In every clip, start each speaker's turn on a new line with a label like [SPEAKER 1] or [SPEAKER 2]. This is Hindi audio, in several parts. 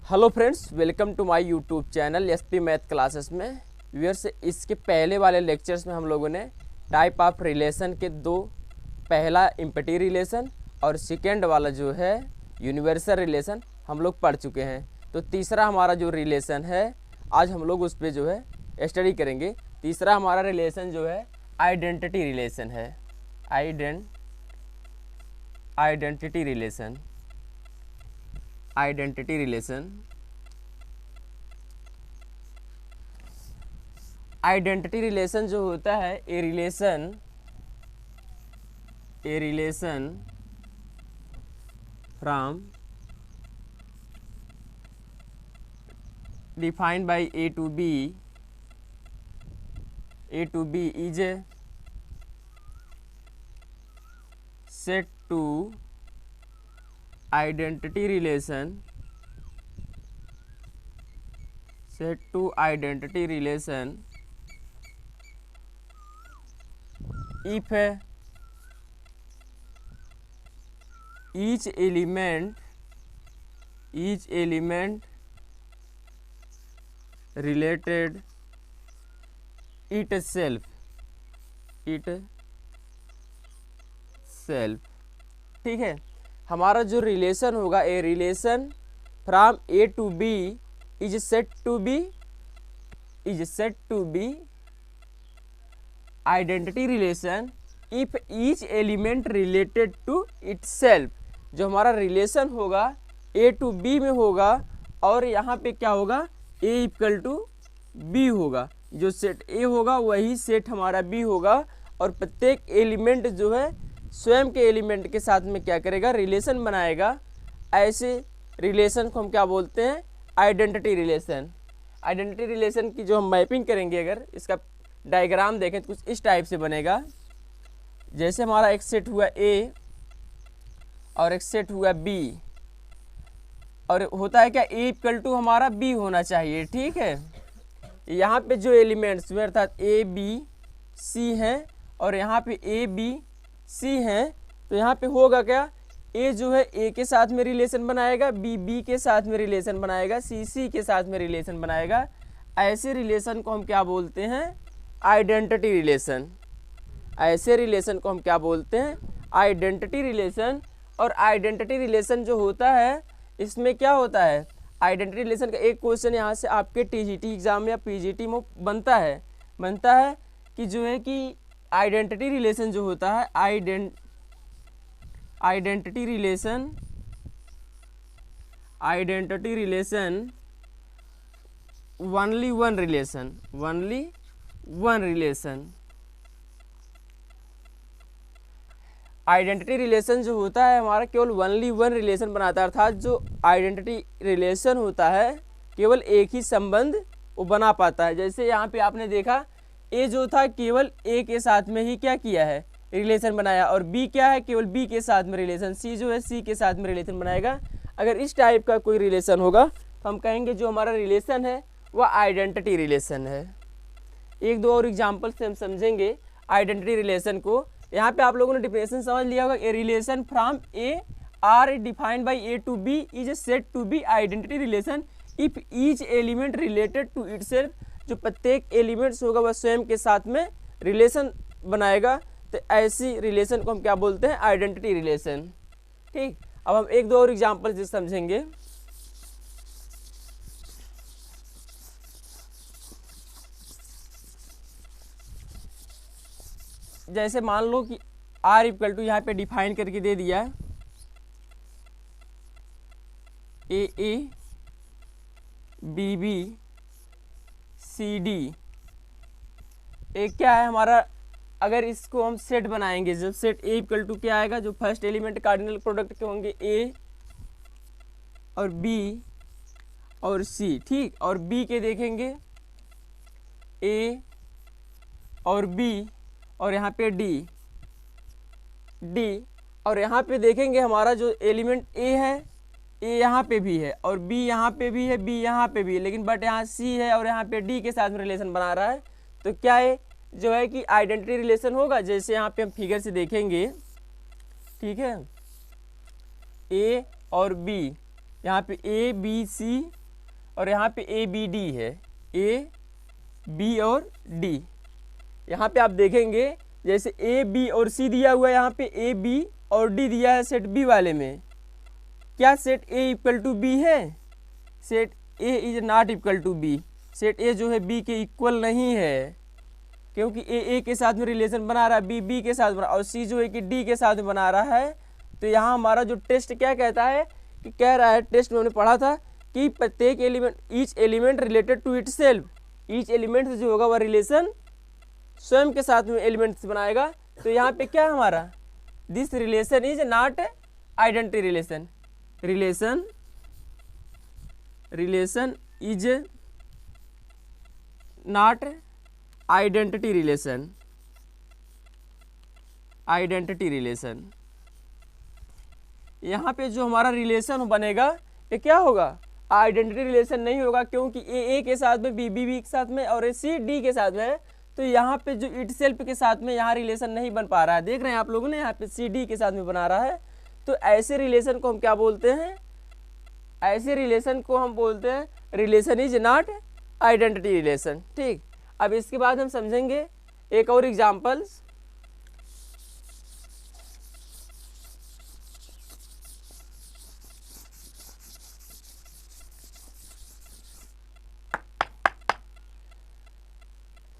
[SPEAKER 1] Hello friends, welcome to my YouTube channel SP math classes में। व्यूअर्स, इसके पहले वाले लेक्चर्स में हम लोगों ने टाइप ऑफ रिलेशन के दो, पहला इम्पटी रिलेशन और सेकेंड वाला जो है यूनिवर्सल रिलेशन हम लोग पढ़ चुके हैं। तो तीसरा हमारा जो रिलेशन है आज हम लोग उस पर जो है स्टडी करेंगे। तीसरा हमारा रिलेशन जो है आइडेंटिटी रिलेशन है। आइडेंटिटी रिलेशन आइडेंटिटी रिलेशन जो होता है A relation from defined by A to B is set to identity relation if each element related itself। ठीक है, हमारा जो रिलेशन होगा A relation from A to B is set to be identity relation if each element related to itself. जो हमारा रिलेशन होगा ए टू बी में होगा और यहाँ पे क्या होगा ए इक्वल टू बी होगा। जो सेट ए होगा वही सेट हमारा बी होगा और प्रत्येक एलिमेंट जो है स्वयं के एलिमेंट के साथ में क्या करेगा, रिलेशन बनाएगा। ऐसे रिलेशन को हम क्या बोलते हैं, आइडेंटिटी रिलेशन। आइडेंटिटी रिलेशन की जो हम मैपिंग करेंगे, अगर इसका डायग्राम देखें तो कुछ इस टाइप से बनेगा। जैसे हमारा एक सेट हुआ ए और एक सेट हुआ बी, और होता है क्या ए इक्वल टू हमारा बी होना चाहिए। ठीक है, यहाँ पे जो एलिमेंट्स हुए अर्थात ए बी सी हैं और यहाँ पे ए बी सी हैं, तो यहाँ पे होगा क्या, ए जो है ए के साथ में रिलेशन बनाएगा, बी बी के साथ में रिलेशन बनाएगा, सी सी के साथ में रिलेशन बनाएगा। ऐसे रिलेशन को हम क्या बोलते हैं, आइडेंटिटी रिलेशन। ऐसे रिलेशन को हम क्या बोलते हैं, आइडेंटिटी रिलेशन। और आइडेंटिटी रिलेशन जो होता है इसमें क्या होता है, आइडेंटिटी रिलेशन का एक क्वेश्चन यहाँ से आपके टीजीटी एग्जाम या पीजीटी में बनता है कि जो है कि आइडेंटिटी रिलेशन जो होता है identity relation only one relation. Identity relation जो होता है हमारा केवल ओनली वन रिलेशन बनाता है, अर्थात जो आइडेंटिटी रिलेशन होता है केवल एक ही संबंध वो बना पाता है। जैसे यहाँ पे आपने देखा ए जो था केवल ए के साथ में ही क्या किया है, रिलेशन बनाया, और बी क्या है, केवल बी के साथ में रिलेशन, सी जो है सी के साथ में रिलेशन बनाएगा। अगर इस टाइप का कोई रिलेशन होगा तो हम कहेंगे जो हमारा रिलेशन है वह आइडेंटिटी रिलेशन है। एक दो और एग्जाम्पल से हम समझेंगे आइडेंटिटी रिलेशन को। यहाँ पे आप लोगों ने डिफिनेशन समझ लिया होगा, A relation from A R defined by A to B is set to be identity relation if each element related to itself. जो प्रत्येक एलिमेंट्स होगा वह स्वयं के साथ में रिलेशन बनाएगा। तो ऐसी रिलेशन को हम क्या बोलते हैं, आइडेंटिटी रिलेशन। ठीक, अब हम एक दो और एग्जांपल से समझेंगे। जैसे मान लो कि आर इक्वल टू यहाँ पे डिफाइन करके दे दिया A B B C D. एक क्या है हमारा, अगर इसको हम सेट बनाएंगे, जब सेट ए इक्वल टू क्या आएगा, जो फर्स्ट एलिमेंट कार्डिनल प्रोडक्ट के होंगे ए और बी और सी। ठीक, और बी के देखेंगे ए और बी और यहाँ पे डी, और यहाँ पे देखेंगे हमारा जो एलिमेंट ए है, ए यहाँ पे भी है और बी यहाँ पे भी है, बी यहाँ पे भी है, लेकिन बट यहाँ सी है और यहाँ पे डी के साथ में रिलेशन बना रहा है। तो क्या है जो है कि आइडेंटिटी रिलेशन होगा। जैसे यहाँ पे हम फिगर से देखेंगे, ठीक है, ए और बी, यहाँ पे ए बी सी और यहाँ पे ए बी डी है, ए बी और डी। यहाँ पे आप देखेंगे जैसे ए बी और सी दिया हुआ है, यहाँ पे ए बी और डी दिया है सेट बी वाले में। क्या set A equal to B है? Set A is not equal to B. Set A जो है बी के इक्वल नहीं है, क्योंकि ए के साथ में रिलेशन बना रहा है, बी बी के साथ बना, और सी जो है कि डी के साथ में बना रहा है। तो यहाँ हमारा जो टेस्ट क्या कहता है कि कह रहा है, टेस्ट में हमने पढ़ा था कि प्रत्येक element, each element related to itself, each element जो होगा वह रिलेशन स्वयं के साथ में एलिमेंट से बनाएगा। तो यहाँ पे क्या हमारा, this relation is not identity relation, relation is not identity relation, identity relation. यहाँ पे जो हमारा रिलेशन बनेगा ये क्या होगा, आइडेंटिटी रिलेशन नहीं होगा, क्योंकि ए के साथ में बी बी के साथ में और ए सी डी के साथ में है। तो यहाँ पे जो इट सेल्फ के साथ में यहाँ रिलेशन नहीं बन पा रहा है। देख रहे हैं आप लोगों ने, यहाँ पे सी डी के साथ में बना रहा है। तो ऐसे रिलेशन को हम क्या बोलते हैं, ऐसे रिलेशन को हम बोलते हैं relation is not identity relation. ठीक, अब इसके बाद हम समझेंगे एक और एग्जाम्पल्स।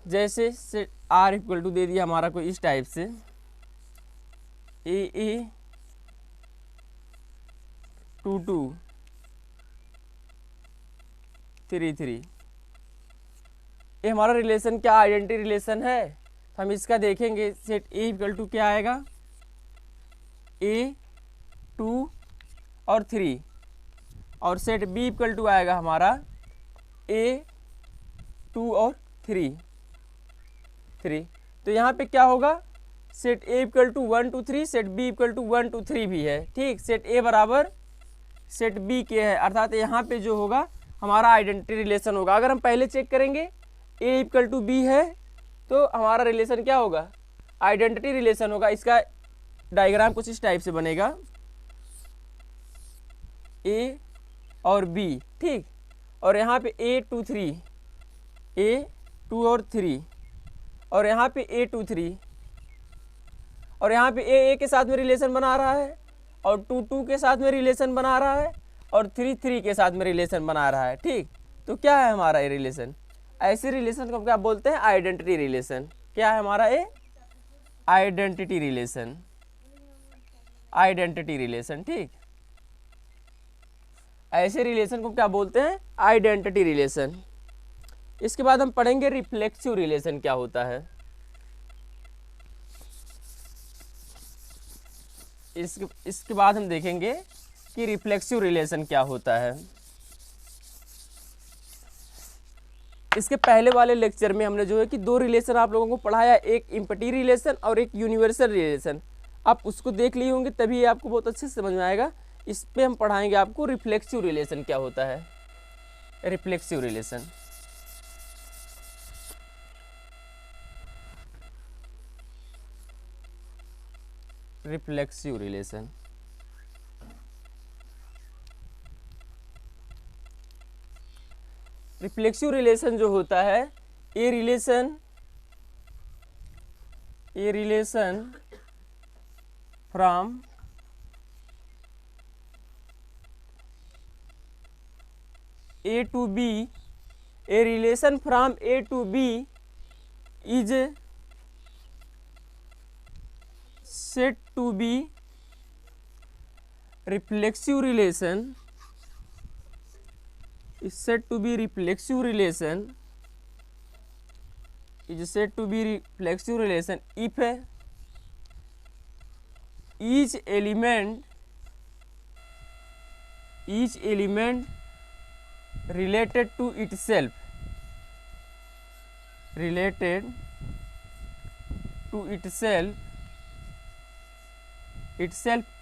[SPEAKER 1] जैसे सेट आर इक्वल टू दे दिया हमारा कोई इस टाइप से, ए 2 2 3 3, ये हमारा रिलेशन क्या आइडेंटिटी रिलेशन है। हम इसका देखेंगे, सेट ए इक्वल टू क्या आएगा, ए 2 और 3, और सेट बी इक्वल टू आएगा हमारा ए 2 और 3। तो यहाँ पे क्या होगा, set A equal to 1 2 3, set B equal to 1 2 3 भी है। ठीक, सेट ए बराबर सेट बी के है, अर्थात यहाँ पे जो होगा हमारा आइडेंटिटी रिलेशन होगा। अगर हम पहले चेक करेंगे ए इक्वल टू बी है तो हमारा रिलेशन क्या होगा, आइडेंटिटी रिलेशन होगा। इसका डायग्राम कुछ इस टाइप से बनेगा, ए और बी। ठीक, और यहाँ पे ए 2 3, ए 2 और 3, और यहाँ पे ए 2 3, और यहाँ पे ए के साथ में रिलेशन बना रहा है, और 2 2 के साथ में रिलेशन बना रहा है, और 3 3 के साथ में रिलेशन बना रहा है। ठीक, तो क्या है हमारा ये रिलेशन, ऐसे रिलेशन को हम क्या बोलते हैं, आइडेंटिटी रिलेशन। क्या है हमारा ये, आइडेंटिटी रिलेशन, आइडेंटिटी रिलेशन। ठीक, ऐसे रिलेशन को क्या बोलते हैं, आइडेंटिटी रिलेशन। इसके बाद हम पढ़ेंगे रिफ्लेक्सिव रिलेशन क्या होता है। इसके बाद हम देखेंगे कि रिफ्लेक्सिव रिलेशन क्या होता है। इसके पहले वाले लेक्चर में हमने जो है कि 2 रिलेशन आप लोगों को पढ़ाया, एक इम्पटी रिलेशन और एक यूनिवर्सल रिलेशन। आप उसको देख लिए होंगे, तभी आपको बहुत अच्छे से समझ में आएगा। इस पे हम पढ़ाएंगे आपको रिफ्लेक्सिव रिलेशन क्या होता है, reflexive relation. Reflexive relation, reflexive relation जो होता है, ये relation from A to B, A relation from A to B is said to be reflexive relation, is said to be reflexive relation, is said to be reflexive relation if each element related to itself, related to itself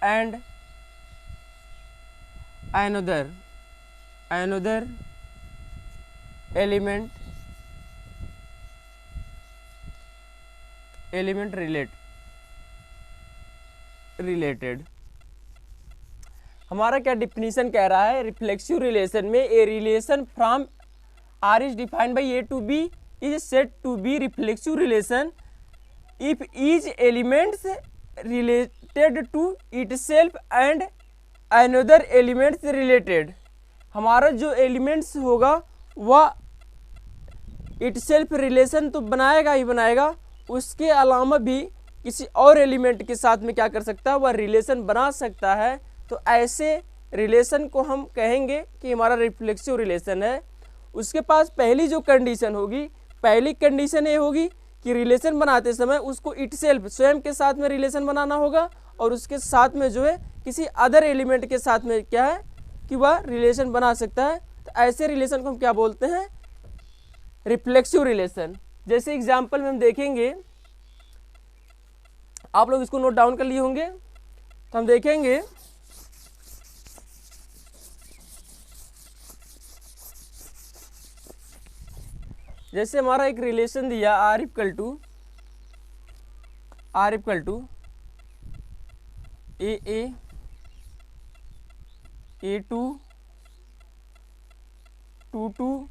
[SPEAKER 1] and another element related। हमारा क्या डिफिनीशन कह रहा है, रिफ्लेक्सिव रिलेशन में A relation from R is defined by A to B is said to be reflexive relation if each elements related to itself and another elements related. हमारा जो एलिमेंट्स होगा वह इटसेल्फ रिलेशन तो बनाएगा ही बनाएगा, उसके अलावा भी किसी और एलिमेंट के साथ में क्या कर सकता है, वह रिलेशन बना सकता है। तो ऐसे रिलेशन को हम कहेंगे कि हमारा रिफ्लेक्सिव रिलेशन है। उसके पास पहली जो कंडीशन होगी, पहली कंडीशन ये होगी कि रिलेशन बनाते समय उसको इटसेल्फ स्वयं के साथ में रिलेशन बनाना होगा और उसके साथ में जो है किसी अदर एलिमेंट के साथ में क्या है कि वह रिलेशन बना सकता है। तो ऐसे रिलेशन को हम क्या बोलते हैं, रिफ्लेक्सिव रिलेशन। जैसे एग्जाम्पल में हम देखेंगे, आप लोग इसको नोट डाउन कर लिए होंगे, तो हम देखेंगे जैसे हमारा एक रिलेशन दिया R equal to A two two two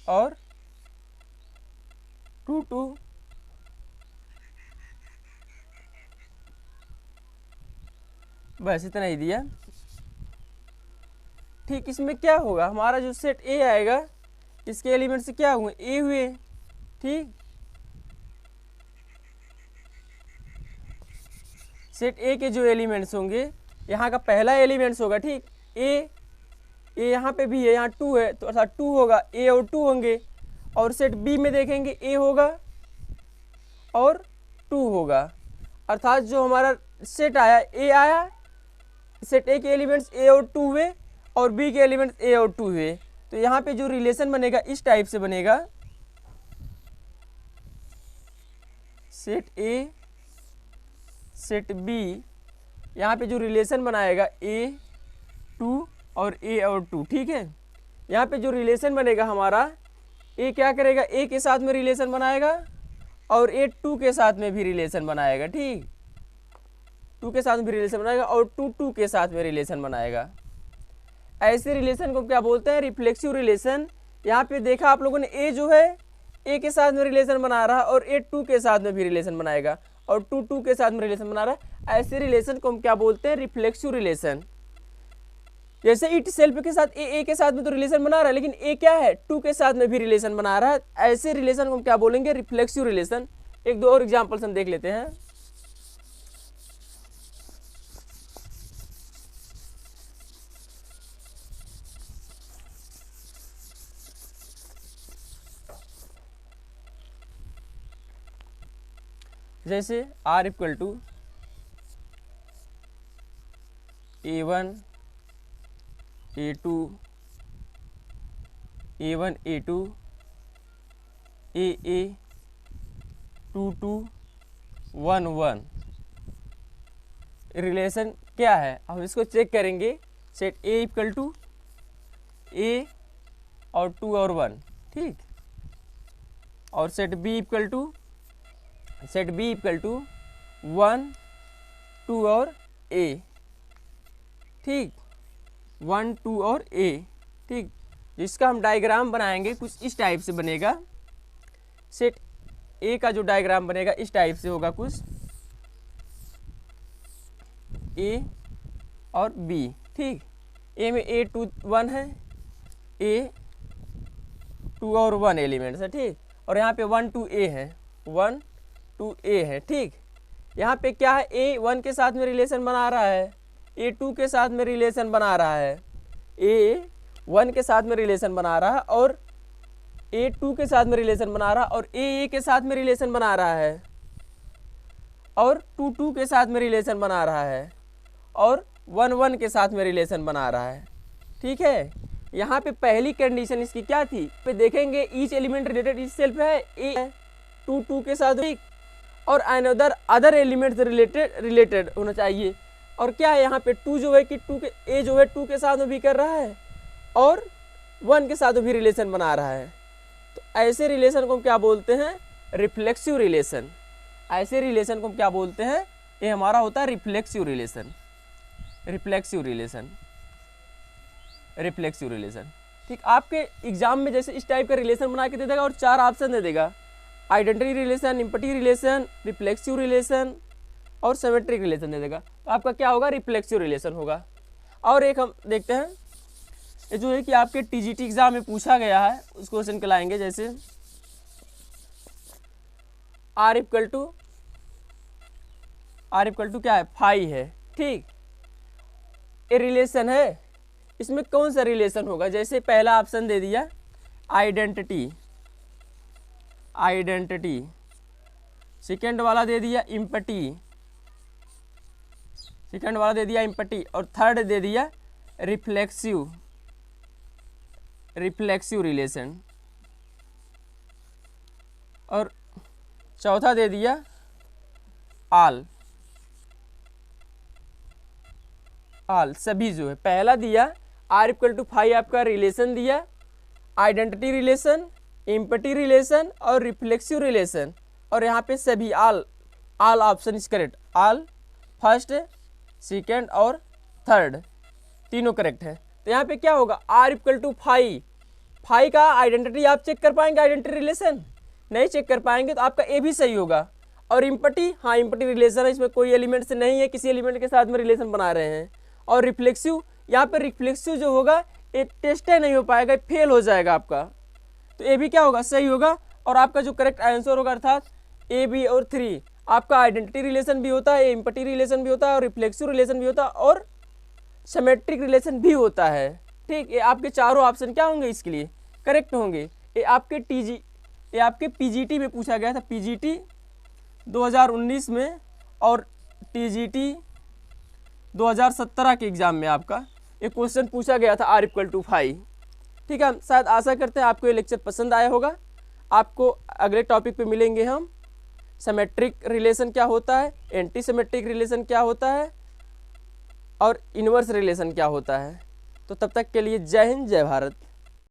[SPEAKER 1] और टू टू बस इतना ही दिया। ठीक, इसमें क्या होगा, हमारा जो सेट ए आएगा इसके एलिमेंट से क्या हुए, ए हुए। ठीक, सेट ए के जो एलिमेंट्स होंगे, यहाँ का पहला एलिमेंट्स होगा, ठीक, ए यहाँ पे भी है, यहाँ टू है तो अर्थात टू होगा, ए और टू होंगे। और सेट बी में देखेंगे ए होगा और टू होगा, अर्थात जो हमारा सेट आया ए आया, सेट ए के एलिमेंट्स ए और टू हुए और बी के एलिमेंट्स ए और टू हुए। तो यहाँ पे जो रिलेशन बनेगा इस टाइप से बनेगा, सेट ए सेट बी, यहाँ पे जो रिलेशन बनाएगा ए टू और ए और टू। ठीक है, यहाँ पे जो रिलेशन बनेगा हमारा, ए क्या करेगा, ए के साथ में रिलेशन बनाएगा और ए टू के साथ में भी रिलेशन बनाएगा। ठीक, टू के साथ में भी रिलेशन बनाएगा और टू टू के साथ में रिलेशन बनाएगा। ऐसे रिलेशन को क्या बोलते हैं, रिफ्लेक्सिव रिलेशन। यहाँ पे देखा आप लोगों ने, ए जो है ए के साथ में रिलेशन बना रहा है और ए टू के साथ में भी रिलेशन बनाएगा और टू टू के साथ में रिलेशन बना रहा है। ऐसे रिलेशन को हम क्या बोलते हैं, रिफ्लेक्सिव रिलेशन। जैसे इट सेल्फ के साथ ए के साथ में तो रिलेशन बना रहा है, लेकिन ए क्या है, टू के साथ में भी रिलेशन बना रहा है। ऐसे रिलेशन को हम क्या बोलेंगे, रिफ्लेक्सिव रिलेशन। एक दो और एग्जाम्पल्स हम देख लेते हैं। जैसे R equal to A1 A2 A1 A2 AA 2 2 1 1 relation क्या है, हम इसको चेक करेंगे। Set A equal to A और 2 और 1, ठीक, और सेट बी इक्वल टू 1 2 और ए, ठीक, 1 2 और ए, ठीक। जिसका हम डायग्राम बनाएंगे कुछ इस टाइप से बनेगा। सेट ए का जो डायग्राम बनेगा इस टाइप से होगा, कुछ ए और बी, ठीक। ए में ए 2 1 है, ए 2 और 1 एलिमेंट्स है, ठीक। और यहाँ पे 1 2 ए है, 1 2 ए है, ठीक। यहाँ पे क्या है, ए 1 के साथ में रिलेशन बना रहा है, ए 2 के साथ में रिलेशन बना रहा है, ए 1 के साथ में रिलेशन बना रहा है और ए 2 के साथ में रिलेशन बना रहा है और ए के साथ में रिलेशन बना रहा है और 2 2 के साथ में रिलेशन बना रहा है और 1 1 के साथ में रिलेशन बना रहा है, ठीक है। यहाँ पे पहली कंडीशन इसकी क्या थी, पे देखेंगे each element related etch self है, ए 2 2 के साथ और अदर एलिमेंट्स रिलेटेड होना चाहिए। और क्या है यहाँ पे 2 जो है कि 2 के ए जो है 2 के साथ में भी कर रहा है और 1 के साथ भी रिलेशन बना रहा है। तो ऐसे रिलेशन को हम क्या बोलते हैं, रिफ्लेक्सिव रिलेशन। ऐसे रिलेशन को हम क्या बोलते हैं, ये हमारा होता है reflexive relation. Reflexive relation, reflexive relation. ठीक, आपके एग्जाम में जैसे इस टाइप का रिलेशन बना के दे देगा और 4 ऑप्शन दे देगा, identity relation, empty relation, reflexive relation और सिमेट्रिक रिलेशन दे देगा। तो आपका क्या होगा, रिफ्लेक्सिव रिलेशन होगा। और एक हम देखते हैं, ये जो है कि आपके टीजीटी एग्जाम में पूछा गया है, उस क्वेश्चन को लाएंगे। जैसे आर इक्वल टू क्या है, फाई है। ठीक, ये रिलेशन है, इसमें कौन सा रिलेशन होगा? जैसे पहला ऑप्शन दे दिया आइडेंटिटी, सेकेंड वाला दे दिया इम्पटी, और थर्ड दे दिया रिफ्लेक्सिव रिलेशन, और चौथा दे दिया आल सभी जो है। पहला दिया आर इक्वल टू फाइव, आपका रिलेशन दिया, आइडेंटिटी रिलेशन, इम्पटी रिलेशन और रिफ्लेक्सिव रिलेशन, और यहाँ पे सभी all option is correct, all first, second और थर्ड तीनों करेक्ट है। तो यहाँ पे क्या होगा, आर इक्वल टू फाइव का आइडेंटिटी आप चेक कर पाएंगे, आइडेंटिटी रिलेशन नहीं चेक कर पाएंगे तो आपका ए भी सही होगा। और इम्पटी, हाँ इम्पटी रिलेशन है, इसमें कोई एलिमेंट से नहीं है, किसी एलिमेंट के साथ में रिलेशन बना रहे हैं। और रिफ्लेक्सिव, यहाँ पे रिफ्लेक्सिव जो होगा ये टेस्ट नहीं हो पाएगा, फेल हो जाएगा आपका। तो ए भी क्या होगा, सही होगा। और आपका जो करेक्ट आंसर होगा अर्थात ए, बी और 3, आपका आइडेंटिटी रिलेशन भी होता है, इम्पटी रिलेशन भी होता है, और रिफ्लेक्सिव रिलेशन भी होता है, और सिमेट्रिक रिलेशन भी होता है। ठीक, ये आपके चारों ऑप्शन क्या होंगे, इसके लिए करेक्ट होंगे। ये आपके पीजीटी में पूछा गया था, पीजीटी 2019 में और टीजीटी 2017 के एग्जाम में आपका ये क्वेश्चन पूछा गया था, आर इक्वल टू फाइव। ठीक है, शायद आशा करते हैं आपको ये लेक्चर पसंद आया होगा। आपको अगले टॉपिक पे मिलेंगे हम, सिमेट्रिक रिलेशन क्या होता है, एंटी सिमेट्रिक रिलेशन क्या होता है, और इन्वर्स रिलेशन क्या होता है। तो तब तक के लिए जय हिंद, जय भारत।